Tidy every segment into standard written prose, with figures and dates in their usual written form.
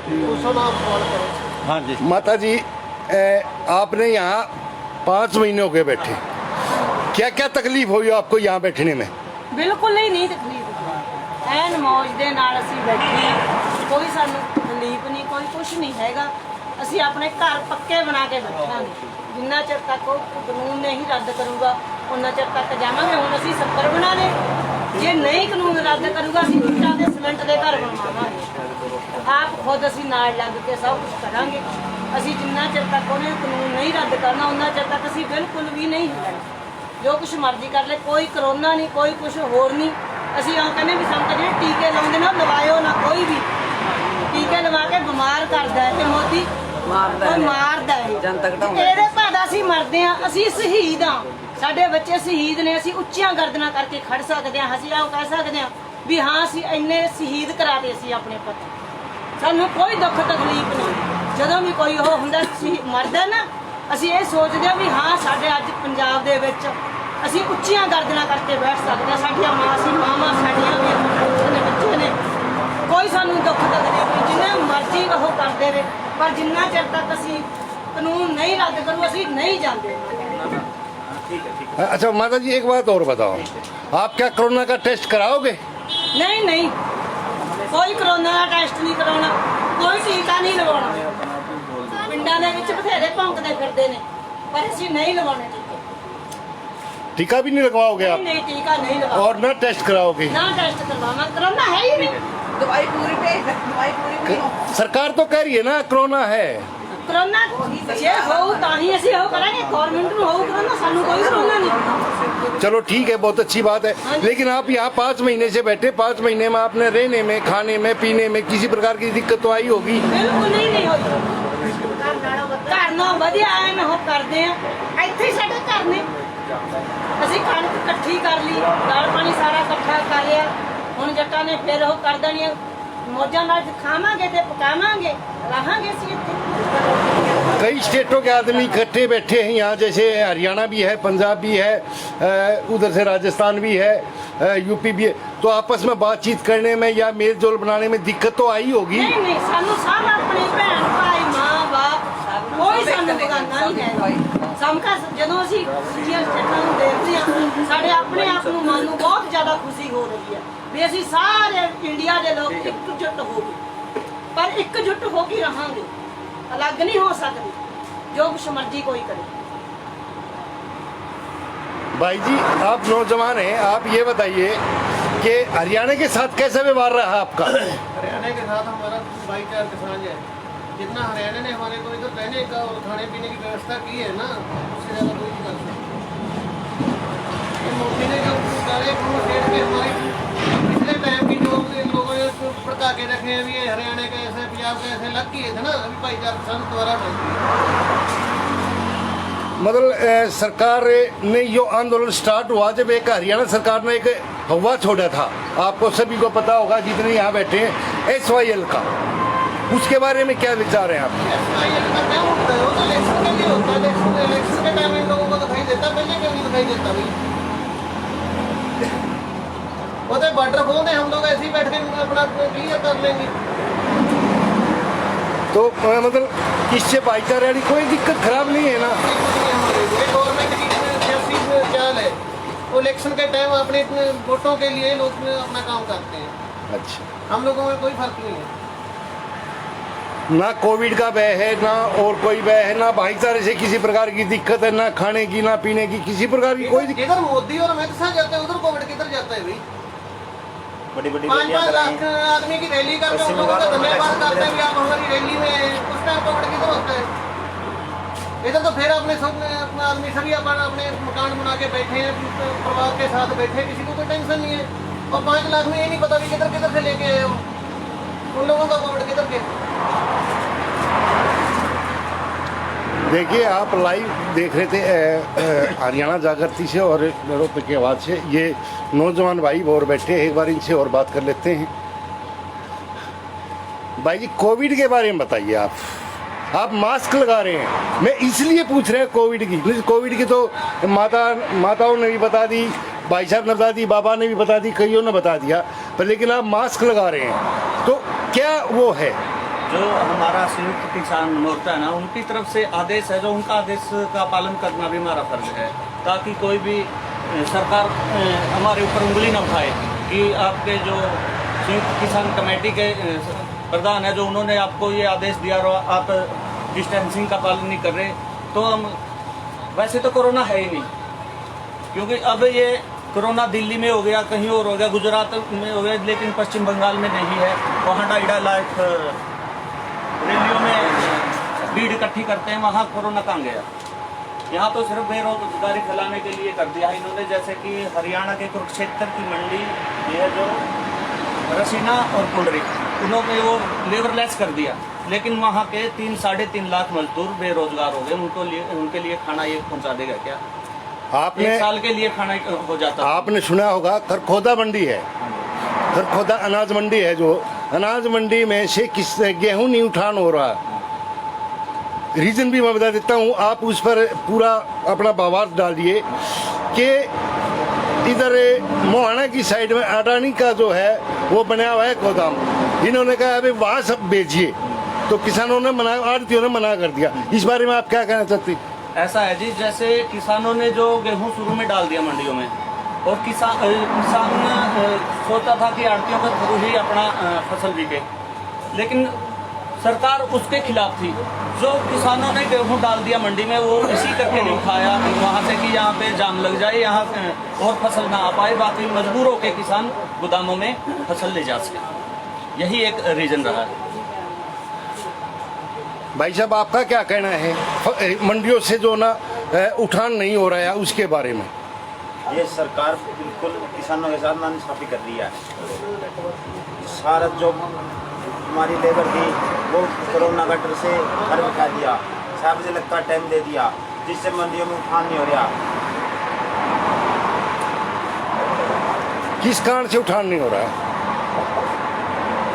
हाँ जी माता जी, आपने यहाँ 5 महीने हो गए बैठे, क्या क्या तकलीफ हुई आपको यहाँ बैठने में? बिल्कुल ही नहीं तकलीफ, ਐਨ ਮੌਜ ਦੇ ਨਾਲ ਅਸੀਂ ਬੈਠੇ ਹਾਂ, ਕੋਈ ਸਾਨੂੰ ਤਕਲੀਫ ਨਹੀਂ, ਕੋਈ ਕੁਝ ਨਹੀਂ ਹੈਗਾ। ਅਸੀਂ ਆਪਣੇ ਘਰ ਪੱਕੇ ਬਣਾ ਕੇ ਬੈਠਾਂਗੇ, ਜਿੰਨਾ ਚਿਰ ਤੱਕ ਉਹ ਕਾਨੂੰਨ ਨਹੀਂ ਰੱਦ ਕਰੂਗਾ ਉਹਨਾਂ ਚਿਰ ਤੱਕ ਜਾਵਾਂਗੇ। ਹੁਣ ਅਸੀਂ 70 ਬਣਾ ਲਏ, ਜੇ ਨਹੀਂ ਕਾਨੂੰਨ ਰੱਦ ਕਰੂਗਾ ਅਸੀਂ ਇੱਟਾਂ ਦੇ ਸੀਮੈਂਟ ਦੇ ਘਰ ਬਣਵਾਵਾਂਗੇ। ਆਪ ਖੁਦ ਅਸੀਂ ਨਾਲ ਲੱਗ ਕੇ ਸਭ ਕੁਝ ਕਰਾਂਗੇ। ਅਸੀਂ ਜਿੰਨਾ ਚਿਰ ਤੱਕ ਉਹਨੇ ਕਾਨੂੰਨ ਨਹੀਂ ਰੱਦ ਕਰਨਾ ਉਹਨਾਂ ਚਿਰ ਤੱਕ ਅਸੀਂ ਬਿਲਕੁਲ ਵੀ ਨਹੀਂ ਹਿੱਲਣਾ। ਜੋ ਕੁਛ ਮਰਜ਼ੀ ਕਰ ਲੈ, ਕੋਈ ਕਰੋਨਾ ਨਹੀਂ, ਕੋਈ ਕੁਛ ਹੋਰ ਨਹੀਂ। ਅਸੀਂ ਆਹ ਕਹਿੰਦੇ ਵੀ ਸਾਨੂੰ ਤਾਂ ਜਿਹੜੇ ਟੀਕੇ ਲਾਉਂਦੇ ਨਾ ਲਵਾਇਓ ਨਾ, ਕੋਈ ਵੀ ਟੀਕੇ ਲਵਾ ਕੇ ਬਿਮਾਰ ਕਰਦਾ ਹੈ ਤੇ ਮੋਦੀ ਮਾਰਦਾ ਹੈ ਇਹਦੇ ਭਾਦਾ ਅਸੀਂ ਮਰਦੇ ਆ। ਅਸੀਂ ਸ਼ਹੀਦ ਆ, ਸਾਡੇ ਬੱਚੇ ਸ਼ਹੀਦ ਨੇ। ਅਸੀਂ ਉੱਚੀਆਂ ਗਰਦਨਾਂ ਕਰਕੇ ਖੜ ਸਕਦੇ ਹਾਂ, ਅਸੀਂ ਆਹ ਕਹਿ ਸਕਦੇ ਹਾਂ ਵੀ ਹਾਂ ਅਸੀਂ ਇੰਨੇ ਸ਼ਹੀਦ ਕਰਾਤੇ ਅਸੀਂ ਆਪਣੇ ਪੁੱਤ। ਸਾਨੂੰ ਕੋਈ ਦੁੱਖ ਤਕਲੀਫ ਨਹੀਂ। ਜਦੋਂ ਵੀ ਕੋਈ ਉਹ ਹੁੰਦਾ ਮਰਦਾ ਨਾ, ਅਸੀਂ ਇਹ ਸੋਚਦੇ ਹਾਂ ਵੀ ਹਾਂ ਸਾਡੇ ਅੱਜ ਪੰਜਾਬ ਦੇ ਵਿੱਚ ਅਸੀਂ ਉੱਚੀਆਂ ਗਰਦਨਾਂ ਕਰਕੇ ਬੈਠ ਸਕਦੇ ਹਾਂ। ਸਾਡੀਆਂ ਮਾਵਾਂ ਸਾਡੀਆਂ ਵੀ ਬੱਚੇ ਨੇ, ਕੋਈ ਸਾਨੂੰ ਦੁੱਖ ਤਕਲੀਫ ਨਹੀਂ, ਜਿੰਨਾ ਮਰਜ਼ੀ ਉਹ ਕਰਦੇ ਰਹੇ, ਪਰ ਜਿੰਨਾ ਚਿਰ ਤੱਕ ਅਸੀਂ ਕਾਨੂੰਨ नहीं रद्द करूँ ਅਸੀਂ नहीं जाते। अच्छा माता जी, एक बात और बताओ, आप क्या कोरोना का टेस्ट कराओगे? नहीं नहीं, कोई कोरोना का टेस्ट नहीं कराना, कोई टीका नहीं लगवाना। पिंडां दे विच बथेरे भौंकदे फिरदे ने, पर ਅਸੀਂ नहीं लगवाने टीके। टीका भी नहीं लगवाओगे आप? नहीं टीका नहीं लगवाना। और ना टेस्ट कराओगे? ना टेस्ट करवाना, कोरोना है ही नहीं। दवाई पूरी सरकार तो कह रही है ना कोरोना है। कोरोना जे हो ताही ਅਸੀਂ ਉਹ ਕਰਾਂਗੇ, गवर्नमेंट ਨੂੰ ਹੋਊ कोरोना, ਸਾਨੂੰ ਕੋਈ कोरोना नहीं। चलो ठीक है, बहुत अच्छी बात है। लेकिन आप यहाँ 5 महीने से बैठे, 5 महीने में आपने रहने में, खाने में, पीने में किसी प्रकार की दिक्कत तो आई होगी? बिल्कुल नहीं होई। घर ना वधिया एन ਉਹ ਕਰਦੇ ਆ, ਇੱਥੇ ਹੀ ਸਾਡੇ ਘਰ ਨੇ। ਅਸੀਂ ਕਣਕ ਇਕੱਠੀ ਕਰ ਲਈ, ਦਾਲ ਪਾਣੀ ਸਾਰਾ ਇਕੱਠਾ ਕਰ ਲਿਆ। ਹੁਣ ਜੱਟਾਂ ਨੇ ਫਿਰ ਉਹ ਕਰ ਦੇਣੀ ਆ, ਮੌਜਾਂ ਨਾਲ ਖਾਵਾਂਗੇ ਤੇ ਪਕਾਵਾਂਗੇ, ਰਹਾਂਗੇ ਅਸੀਂ ਇੱਥੇ। कई स्टेटों के आदमी इकट्ठे बैठे हैं यहाँ, जैसे हरियाणा भी है, पंजाब भी है, उधर से राजस्थान भी है, यूपी भी है। तो आपस में बातचीत करने में या मेल जोल बनाने में दिक्कत तो आई होगी? नहीं नहीं, सानू सब अपने भैन भाई माँ बाप कोई सानू बगाना नहीं है। समका ਜਦੋਂ ਅਸੀਂ ਦੂਜੀਆਂ ਸਟੇਟਾਂ ਨੂੰ ਦੇਖਦੇ ਹਾਂ, ਸਾਡੇ ਆਪਣੇ ਆਪ ਨੂੰ ਮਨ ਨੂੰ ਬਹੁਤ ਜ਼ਿਆਦਾ ਖੁਸ਼ੀ ਹੋ ਰਹੀ ਹੈ ਵੀ ਅਸੀਂ ਸਾਰੇ ਇੰਡੀਆ ਦੇ ਲੋਕ ਇਕਜੁੱਟ ਹੋ ਗਏ। ਪਰ ਇਕਜੁੱਟ ਹੋ ਕੇ ਰਹਾਂਗੇ, अलग नहीं हो सकती, जो कुछ मर्जी कोई करे। भाई जी, आप नौजवान हैं, आप ये बताइए कि हरियाणा के साथ कैसा व्यवहार रहा आपका? हरियाणा के साथ हमारा भाईचारा किसान है। जितना हरियाणा ने हमारे को इधर रहने का और खाने पीने की व्यवस्था की है ना, उससे ज़्यादा कोई नहीं कर सकता। मोदी ने जो सारे स्टेट में हमारे पिछले टाइम की जो लोगों ने भड़का के रखे हैं, ये हरियाणा का ऐसे पंजाब का ऐसे लग किए थे ना, अभी भाईचारा किसान द्वारा मतलब सरकार ने जो आंदोलन स्टार्ट हुआ, जब एक हरियाणा सरकार ने एक हवा छोड़ा था, आपको सभी को पता होगा जितने यहाँ बैठे हैं, SYL का, उसके बारे में क्या विचार हैं आप? SYL का क्या होता है? वो तो इलेक्शन के लिए होता है। इलेक्शन के टाइम इन लोगों को दिखाई देता, पहले क्यों नहीं दिखाई देता भाई? वो तो बॉर्डर खोल दे, हम लोग ऐसे ही बैठ के अपना क्लियर कर लेंगे। तो मतलब इससे भाईचारे वाली कोई दिक्कत खराब नहीं है ना? गवर्नमेंट की जैसी चाल है, वो इलेक्शन के टाइम अपने वोटों के लिए लोग अपना काम करते हैं। अच्छा, हम लोगों में कोई फर्क नहीं है। ना कोविड का भय है, ना और कोई भय है, ना भाईचारे से किसी प्रकार की दिक्कत है, ना खाने की ना पीने की किसी प्रकार की कोई दिक्कत। इधर मोदी और अमित शाह जाते हैं, उधर कोविड किधर जाता है भाई? बड़ी बड़ी 5-5 लाख आदमी की रैली करके उन लोगों का धन्यवाद करते हैं भी आप हमारी रैली में, उस टाइम कोविड किधर होता है? इधर तो फिर अपने सब अपना आदमी सभी अपने मकान बना के बैठे हैं, परिवार के साथ बैठे हैं, किसी को कोई टेंशन नहीं है। और 5 लाख में ये नहीं पता भी किधर किधर से लेके आए हो, उन लोगों का कोविड किधर के। देखिए, आप लाइव देख रहे थे हरियाणा जागृति से और नरोत्तर की आवाज़ से। ये नौजवान भाई और बैठे, एक बार इनसे और बात कर लेते हैं। भाई जी, कोविड के बारे में बताइए। आप मास्क लगा रहे हैं, मैं इसलिए पूछ रहे हैं कोविड की तो माताओं ने भी बता दी, भाई साहब ने बता दी, बाबा ने भी बता दी, कईयों ने बता दिया, पर लेकिन आप मास्क लगा रहे हैं तो क्या वो है? जो हमारा संयुक्त किसान मोर्चा है ना, उनकी तरफ से आदेश है, जो उनका आदेश का पालन करना भी हमारा फर्ज है, ताकि कोई भी सरकार हमारे ऊपर उंगली न उठाए कि आपके जो संयुक्त किसान कमेटी के प्रधान है, जो उन्होंने आपको ये आदेश दिया और आप डिस्टेंसिंग का पालन नहीं कर रहे। तो हम वैसे तो कोरोना है ही नहीं, क्योंकि अब ये कोरोना दिल्ली में हो गया, कहीं और हो गया, गुजरात में हो गया, लेकिन पश्चिम बंगाल में नहीं है। वहाँ 2.5 लाख रैलियों में भीड़ इकट्ठी करते हैं, वहाँ कोरोना कहाँ गया। यहाँ तो सिर्फ बेरोजगारी फैलाने के लिए कर दिया इन्होंने। जैसे कि हरियाणा के कुरुक्षेत्र की मंडी, ये है जो रसीना और पुंडरी, उन्होंने वो लेबरलेस कर दिया, लेकिन वहाँ के 3-3.5 लाख मजदूर बेरोजगार हो गए। उनके लिए खाना ये पहुँचा देगा क्या? आपने 1 साल के लिए खाना हो जाता। आपने सुना होगा खरखोदा मंडी है, खरखोदा अनाज मंडी है, जो अनाज मंडी में से किस गेहूं नहीं उठान हो रहा। रीजन भी मैं बता देता हूँ, आप उस पर पूरा अपना बवाल डालिए कि इधर मोहाना की साइड में अडानी का जो है वो बना हुआ है गोदाम, इन्होंने कहा अभी वहाँ सब बेचिए, तो किसानों ने मना, आड़तियों ने मना कर दिया। इस बारे में आप क्या कहना चाहते हैं? ऐसा है जी, जैसे किसानों ने जो गेहूं शुरू में डाल दिया मंडियों में, और किसान सोचा था कि आड़तियों के थ्रू ही अपना फसल बिके, लेकिन सरकार उसके खिलाफ थी। जो किसानों ने गेहूं डाल दिया मंडी में, वो इसी करके नहीं खाया वहाँ से कि यहाँ पे जाम लग जाए, यहाँ और फसल ना आ पाए, बाकी मजबूर होकर किसान गोदामों में फसल ले जा सके। यही एक रीजन रहा है। भाई साहब, आपका क्या कहना है मंडियों से जो ना उठान नहीं हो रहा है उसके बारे में? ये सरकार बिल्कुल किसानों के साथ नाइंसाफी कर रही है। सारा जो हमारी लेबर थी वो कोरोना का डर से घर बिठा दिया, 7 बजे लगता टाइम दे दिया, जिससे मंडियों में उठान नहीं हो रहा। किस कारण से उठान नहीं हो रहा है?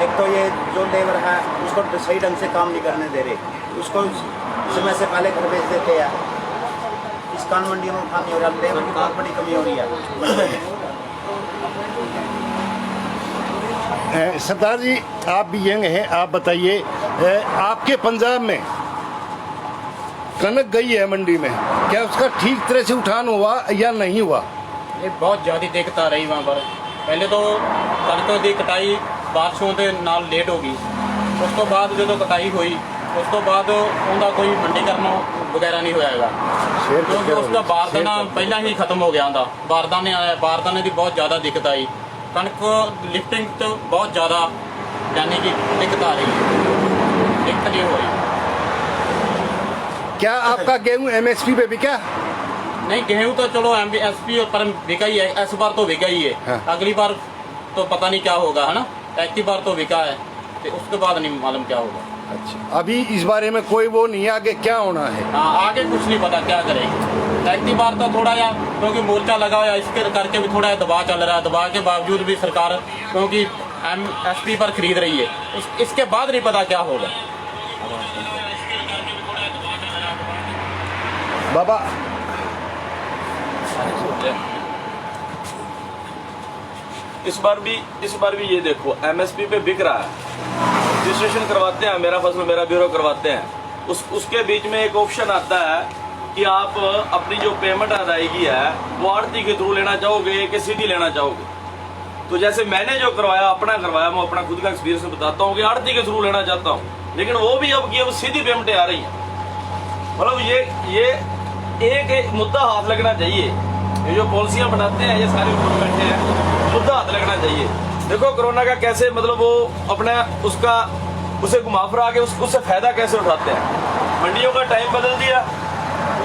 एक तो ये जो लेबर है उसको सही ढंग से काम नहीं करने दे रहे, उसको समय से पहले घर भेज देते हैं। इस कारण मंडियों में उठान नहीं हो रहा, लेबर की बहुत बड़ी कमी हो रही है। सरदार जी, आप भी यंग हैं, आप बताइए, आपके पंजाब में कनक गई है मंडी में, क्या उसका ठीक तरह से उठान हुआ या नहीं हुआ? ये बहुत ज़्यादा दिक्कत आ रही वहाँ पर। पहले तो कणकों की कटाई बारिशों के नाल लेट हो गई, उस तो बाद जो कटाई हुई उस तो बाद उनका कोई मंडीकरण वगैरह नहीं होएगा, क्योंकि उसका बारदाना पहला ही खत्म हो गया था। बारदाने आया, बारदाने की बहुत ज़्यादा दिक्कत आई। कणक लिफ्टिंग तो बहुत ज़्यादा यानी कि दिक्कत आ रही है, दिक्कत ये हो रही। क्या आपका गेहूं MSP पे बिका? नहीं, गेहूँ तो चलो MSP पर बिका ही है, इस बार तो बिका ही है। हाँ। अगली बार तो पता नहीं क्या होगा, है ना। एक बार तो बिका है, तो उसके बाद नहीं मालूम क्या होगा। अच्छा, अभी इस बारे में कोई वो नहीं है आगे क्या होना है? हाँ, आगे कुछ नहीं पता क्या करेगी। एक बार तो थोड़ा या क्योंकि मोर्चा लगा हुआ, इसके करके भी थोड़ा दबाव चल रहा है। दबाव के बावजूद भी सरकार क्योंकि MSP पर खरीद रही है, इसके बाद नहीं पता क्या होगा। बाबा, इस बार भी ये देखो MSP पे बिक रहा है, रजिस्ट्रेशन करवाते हैं, मेरा फसल मेरा ब्यूरो करवाते हैं, उसके बीच में एक ऑप्शन आता है कि आप अपनी जो पेमेंट अदायगी है वो आड़ती के थ्रू लेना चाहोगे कि सीधी लेना चाहोगे। तो जैसे मैंने जो करवाया, अपना करवाया, मैं अपना खुद का एक्सपीरियंस बताता हूँ कि आड़ती के थ्रू लेना चाहता हूँ, लेकिन वो भी अब की सीधी पेमेंटें आ रही हैं। मतलब ये एक मुद्दा हाथ लगना चाहिए। ये जो पॉलिसियां बनाते हैं ये सारे ऊपर बैठे हैं, मुद्दा हाथ लगना चाहिए। देखो कोरोना का कैसे मतलब वो अपना उसे घुमा फिरा के उससे फायदा कैसे उठाते हैं। मंडियों का टाइम बदल दिया,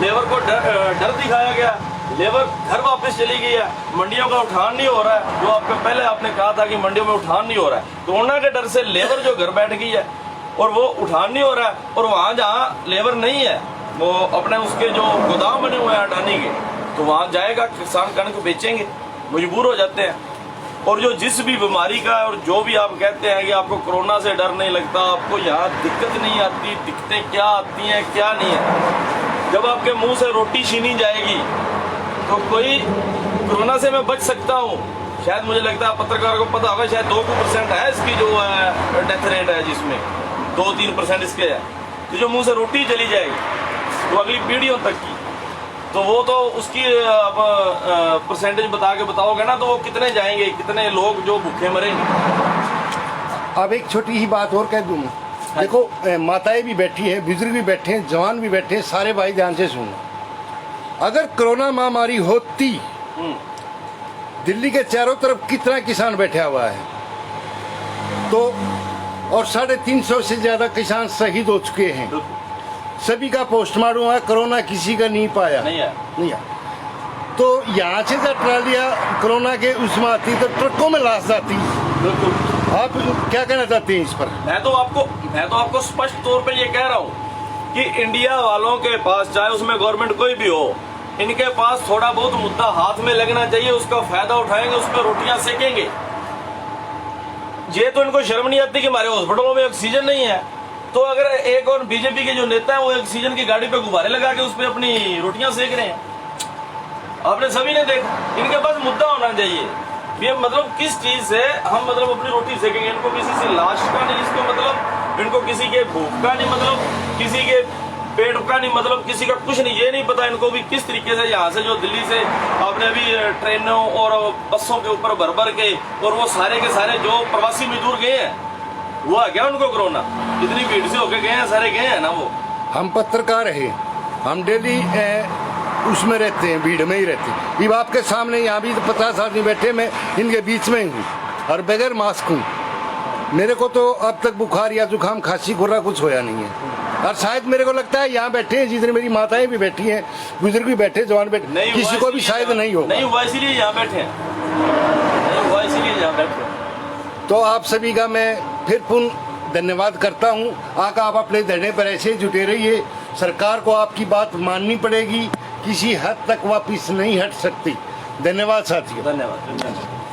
लेबर को डर दिखाया गया, लेबर घर वापस चली गई है, मंडियों का उठान नहीं हो रहा है। जो पहले आपने कहा था कि मंडियों में उठान नहीं हो रहा है, कोरोना के डर से लेबर जो घर बैठ गई है और वो उठान नहीं हो रहा है। और वहाँ जहाँ लेबर नहीं है वो अपने उसके जो गोदाम बने हुए हैं अडानी के, तो वहाँ जाएगा किसान कणक बेचेंगे, मजबूर हो जाते हैं। और जो जिस भी बीमारी का और जो भी आप कहते हैं कि आपको कोरोना से डर नहीं लगता, आपको यहाँ दिक्कत नहीं आती, दिक्कतें क्या आती हैं क्या नहीं है। जब आपके मुंह से रोटी छीनी जाएगी तो कोई कोरोना से मैं बच सकता हूँ। शायद मुझे लगता है पत्रकारों को पता होगा, शायद 2% है इसकी जो है डेथ रेट है जिसमें, 2-3% इसके है, तो जो मुंह से रोटी चली जाएगी तो अगली पीढ़ियों तक की, तो वो तो उसकी परसेंटेज बता के बताओगे ना, तो वो कितने जाएंगे, कितने लोग जो भूखे मरेंगे। अब एक छोटी ही बात और कह दूँ, देखो माताएं भी बैठी हैं, बुजुर्ग भी बैठे हैं, जवान भी बैठे हैं, सारे भाई ध्यान से सुनो। अगर कोरोना महामारी होती, दिल्ली के चारों तरफ कितना किसान बैठा हुआ है, तो और 350 से ज्यादा किसान शहीद हो चुके हैं, सभी का पोस्टमार्टम हुआ, कोरोना किसी का नहीं पाया, नहीं आया। तो यहाँ से जब ट्रालियाँ कोरोना के उसमें आती तो ट्रकों में लाश जाती। आप क्या कहना चाहते हैं इस पर? मैं तो आपको स्पष्ट तौर पे ये कह रहा हूँ कि इंडिया वालों के पास, चाहे उसमें गवर्नमेंट कोई भी हो, इनके पास थोड़ा बहुत मुद्दा हाथ में लगना चाहिए, उसका फायदा उठाएंगे, उस पर रोटियां सेकेंगे। ये तो इनको शर्म नहीं आती कि हमारे हॉस्पिटलों में ऑक्सीजन नहीं है, तो अगर एक और बीजेपी के जो नेता है वो ऑक्सीजन की गाड़ी पे गुब्बारे लगा के उस पर अपनी रोटियां सेक रहे हैं, आपने सभी ने देखा। इनके पास मुद्दा होना चाहिए, ये मतलब किस चीज से हम मतलब अपनी रोटी सेकेंगे। इनको किसी से लाश का नहीं, इसको मतलब इनको किसी के भूख का नहीं, मतलब किसी के पेट का नहीं, मतलब किसी का कुछ नहीं, ये नहीं पता इनको भी किस तरीके से यहाँ से जो दिल्ली से आपने अभी ट्रेनों और बसों के ऊपर भर भर के, और वो सारे के सारे जो प्रवासी मजदूर गए हैं, हुआ क्या उनको कोरोना? इतनी भीड़ से होके गए हैं, सारे गए हैं ना। वो हम पत्रकार है, हम डेली उसमें रहते हैं, भीड़ में ही रहते हैं। अब आपके सामने यहाँ भी 50 आदमी बैठे, मैं इनके बीच में हूँ और बगैर मास्क हूँ। मेरे को तो अब तक बुखार या जुकाम खांसी खुरा कुछ होया नहीं है, और शायद मेरे को लगता है यहाँ बैठे हैं जितनी मेरी माताएं भी बैठी हैं, बुजुर्ग भी बैठे, जवान बैठे, किसी को भी शायद नहीं होगा। नहीं हुआ इसीलिए यहाँ बैठे हैं, नहीं हुआ इसीलिए यहाँ बैठे हैं। तो आप सभी का मैं फिर पुनः धन्यवाद करता हूँ। आका आप अपने धरने पर ऐसे जुटे रहिए, सरकार को आपकी बात माननी पड़ेगी, किसी हद तक वापिस नहीं हट सकती। धन्यवाद साथियों। धन्यवाद।